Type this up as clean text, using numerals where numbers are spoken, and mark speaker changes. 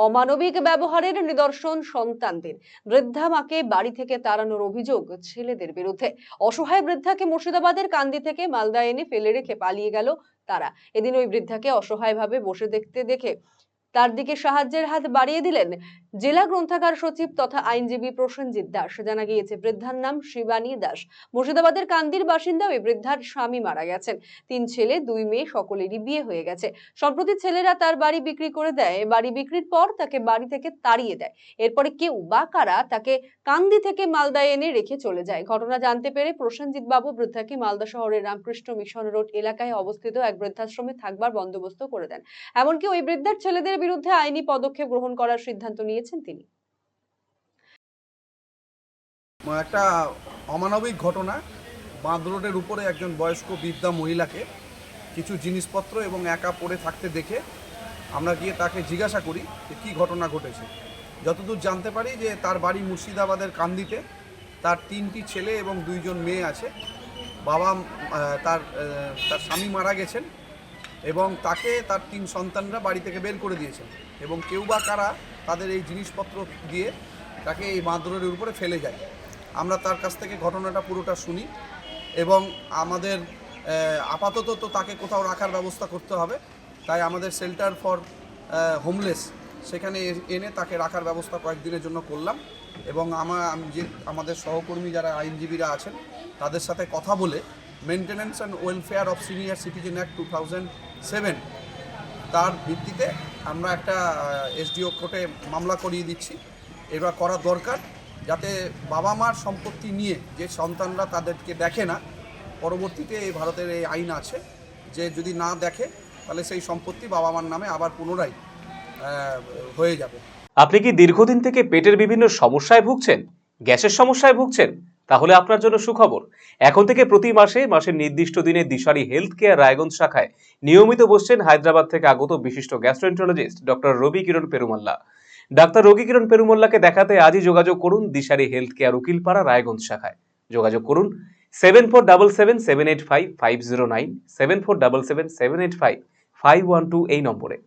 Speaker 1: অমানবিক ব্যবহারের নিদর্শন সন্তানদের। বৃদ্ধা মাকে বাড়ি থেকে তাড়ানোর অভিযোগ ছেলেদের বিরুদ্ধে। অসহায় বৃদ্ধাকে মুর্শিদাবাদের কান্দি থেকে মালদা এনে ফেলে রেখে পালিয়ে গেল তারা। এদিন ওই বৃদ্ধাকে অসহায়ভাবে বসে দেখতে দেখে তার দিকে সাহায্যের হাত বাড়িয়ে দিলেন জেলা গ্রন্থাগার সচিব তথা আইনজীবী প্রসেনজিৎ দাস। জানা গিয়েছে বৃদ্ধার নাম শিবানী দাস। মুর্শিদাবাদের কান্দির বাসিন্দা। ওই বৃদ্ধার স্বামী মারা গেছেন। 3 ছেলে 2 মেয়ে, সকলেরই বিয়ে হয়ে গেছে। সম্প্রতি ছেলেরা তার বাড়ি বিক্রি করে দেয়। বাড়ি বিক্রির পর তাকে বাড়ি থেকে তাড়িয়ে দেয়। এরপরে কেউ বা কারা তাকে কান্দি থেকে মালদায় এনে রেখে চলে যায়। ঘটনা জানতে পেরে প্রসেনজিৎ বাবু বৃদ্ধাকে মালদা শহরের রামকৃষ্ণ মিশন রোড এলাকায় অবস্থিত এক বৃদ্ধাশ্রমে থাকবার বন্দোবস্ত করে দেন। এমনকি ওই বৃদ্ধার ছেলেদের বিরুদ্ধে আইনি পদক্ষেপ গ্রহণ করার সিদ্ধান্ত নিয়েছেন তিনি।
Speaker 2: একটা অমানবিক ঘটনা, বাঁধ রোডের উপরে একজন বয়স্ক বৃদ্ধা মহিলাকে কিছু জিনিসপত্র এবং একা পড়ে থাকতে দেখে আমরা গিয়ে তাকে জিজ্ঞাসা করি যে কী ঘটনা ঘটেছে। যতদূর জানতে পারি যে তার বাড়ি মুর্শিদাবাদের কান্দিতে, তার 3টি ছেলে এবং 2 জন মেয়ে আছে। বাবা তার স্বামী মারা গেছেন এবং তাকে তার 3 সন্তানরা বাড়ি থেকে বের করে দিয়েছেন এবং কেউ বা কারা তাদের এই জিনিসপত্র দিয়ে তাকে এই বাঁধ রোডের উপরে ফেলে যায়। আমরা তার কাছ থেকে ঘটনাটা পুরোটা শুনি এবং আমাদের আপাতত তো তাকে কোথাও রাখার ব্যবস্থা করতে হবে, তাই আমাদের শেল্টার ফর হোমলেস সেখানে এনে তাকে রাখার ব্যবস্থা কয়েকদিনের জন্য করলাম এবং আমাদের সহকর্মী যারা আইনজীবীরা আছেন তাদের সাথে কথা বলে maintenance and welfare of senior citizen act 2007 তার ভিত্তিতে আমরা একটা এসডিও কোর্টে মামলা করিয়ে দিচ্ছি। এবার করা দরকার যাতে বাবা মার সম্পত্তি নিয়ে যে সন্তানরা তাদেরকে দেখে না, পরবর্তীতে এই ভারতের এই আইন আছে যে যদি না দেখে তাহলে সেই সম্পত্তি বাবা মার নামে আবার পুনরায় হয়ে যাবে।
Speaker 3: আপনি কি দীর্ঘদিন থেকে পেটের বিভিন্ন সমস্যায় ভুগছেন, গ্যাসের সমস্যায় ভুগছেন? তাহলে আপনার জন্য সুখবর। এখন থেকে প্রতি মাসের নির্দিষ্ট দিনে দিশারি হেলথ কেয়ার রায়গঞ্জ শাখায় নিয়মিত বসছেন হায়দ্রাবাদ থেকে আগত বিশিষ্ট গ্যাস্ট্রোএন্টারোলজিস্ট ডক্টর রবি কিরণ পেরুমাল্লা। ডাক্তার রবি কিরণ পেরুমাল্লাকে দেখাতে আজই যোগাযোগ করুন দিশারি হেলথ কেয়ার উকিলপাড়া রায়গঞ্জ শাখায়। যোগাযোগ করুন 7477785509, 7477785512 এই নম্বরে।